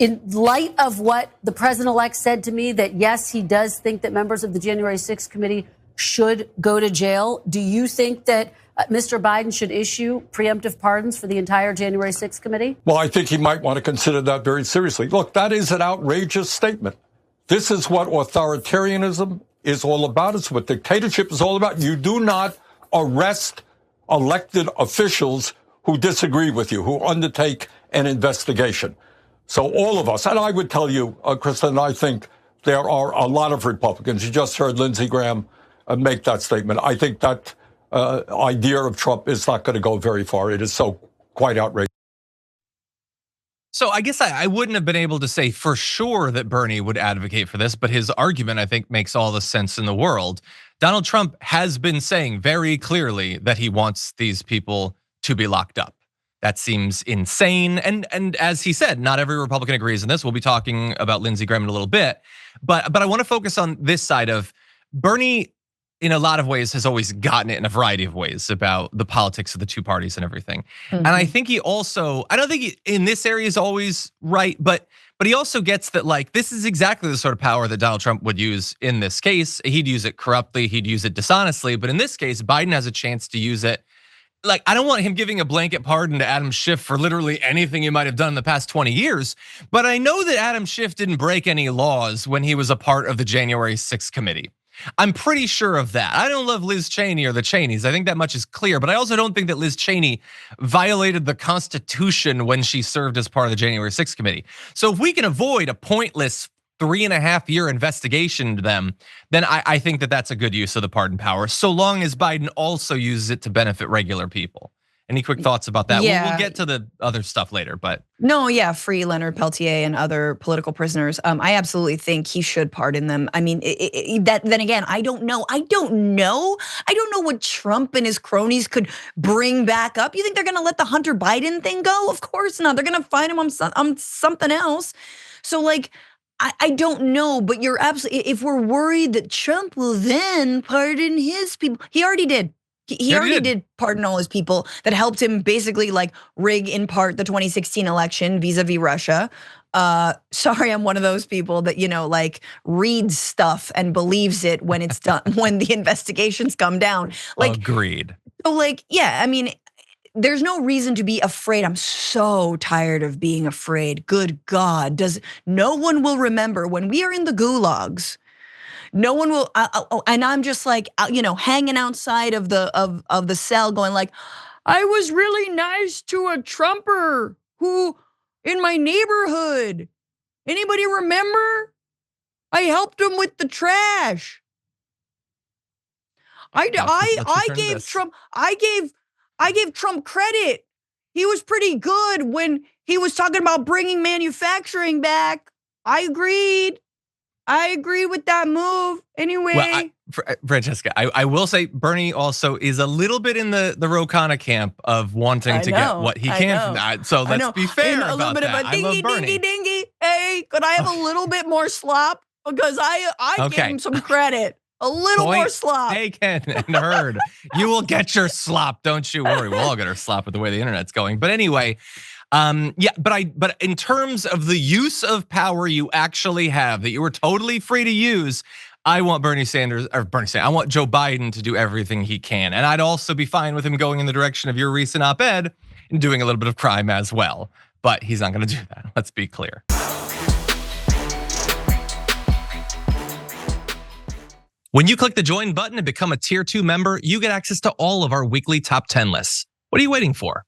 In light of what the president-elect said to me, that yes, he does think that members of the January 6th committee should go to jail, do you think that Mr. Biden should issue preemptive pardons for the entire January 6th committee? Well, I think he might want to consider that very seriously. Look, that is an outrageous statement. This is what authoritarianism is all about. It's what dictatorship is all about. You do not arrest elected officials who disagree with you, who undertake an investigation. So all of us, and I would tell you, Kristen, I think there are a lot of Republicans. You just heard Lindsey Graham make that statement. I think that idea of Trump is not going to go very far. It is so quite outrageous. So I guess I wouldn't have been able to say for sure that Bernie would advocate for this, but his argument, I think, makes all the sense in the world. Donald Trump has been saying very clearly that he wants these people to be locked up. That seems insane. And as he said, not every Republican agrees on this. We'll be talking about Lindsey Graham in a little bit. But I want to focus on this side of Bernie. In a lot of ways has always gotten it in a variety of ways about the politics of the two parties and everything. And I think he also, I don't think he, in this area is always right, but he also gets that like, this is exactly the sort of power that Donald Trump would use in this case. He'd use it corruptly, he'd use it dishonestly, but in this case, Biden has a chance to use it. Like, I don't want him giving a blanket pardon to Adam Schiff for literally anything he might have done in the past 20 years. But I know that Adam Schiff didn't break any laws when he was a part of the January 6th committee. I'm pretty sure of that. I don't love Liz Cheney or the Cheneys. I think that much is clear, but I also don't think that Liz Cheney violated the Constitution when she served as part of the January 6th committee. So if we can avoid a pointless 3.5-year investigation into them, then I think that that's a good use of the pardon power, so long as Biden also uses it to benefit regular people. Any quick thoughts about that? Yeah. We'll get to the other stuff later, but. No, yeah, free Leonard Peltier and other political prisoners. I absolutely think he should pardon them. I mean, then again, I don't know what Trump and his cronies could bring back up. You think they're gonna let the Hunter Biden thing go? Of course not. They're gonna find him on something else. So like, I don't know, but you're absolutely, if we're worried that Trump will then pardon his people, he already did. He already did pardon all his people that helped him basically like rig in part the 2016 election vis-a-vis Russia. Sorry, I'm one of those people that, like reads stuff and believes it when it's done, when the investigations come down. Like, agreed. So like, yeah, I mean, there's no reason to be afraid. I'm so tired of being afraid. Good God, no one will remember when we are in the gulags. No one will, and I'm just like, hanging outside of the cell, going like, I was really nice to a Trumper who in my neighborhood. Anybody remember? I helped him with the trash. I gave Trump credit. He was pretty good when he was talking about bringing manufacturing back. I agreed with that move. Anyway. Well, Francesca, I will say Bernie also is a little bit in the Ro Khanna camp of wanting to get what he can from that. So let's be fair about that. A little bit of a dingy. Hey, could I have a little bit more slop? Because I gave him some credit. A little more slop. Taken and heard. You will get your slop, don't you worry. We'll all get our slop with the way the internet's going. But anyway, yeah, but in terms of the use of power you actually have that you were totally free to use, I want I want Joe Biden to do everything he can. And I'd also be fine with him going in the direction of your recent op-ed and doing a little bit of crime as well. But he's not gonna do that, let's be clear. When you click the join button and become a tier 2 member, you get access to all of our weekly top 10 lists. What are you waiting for?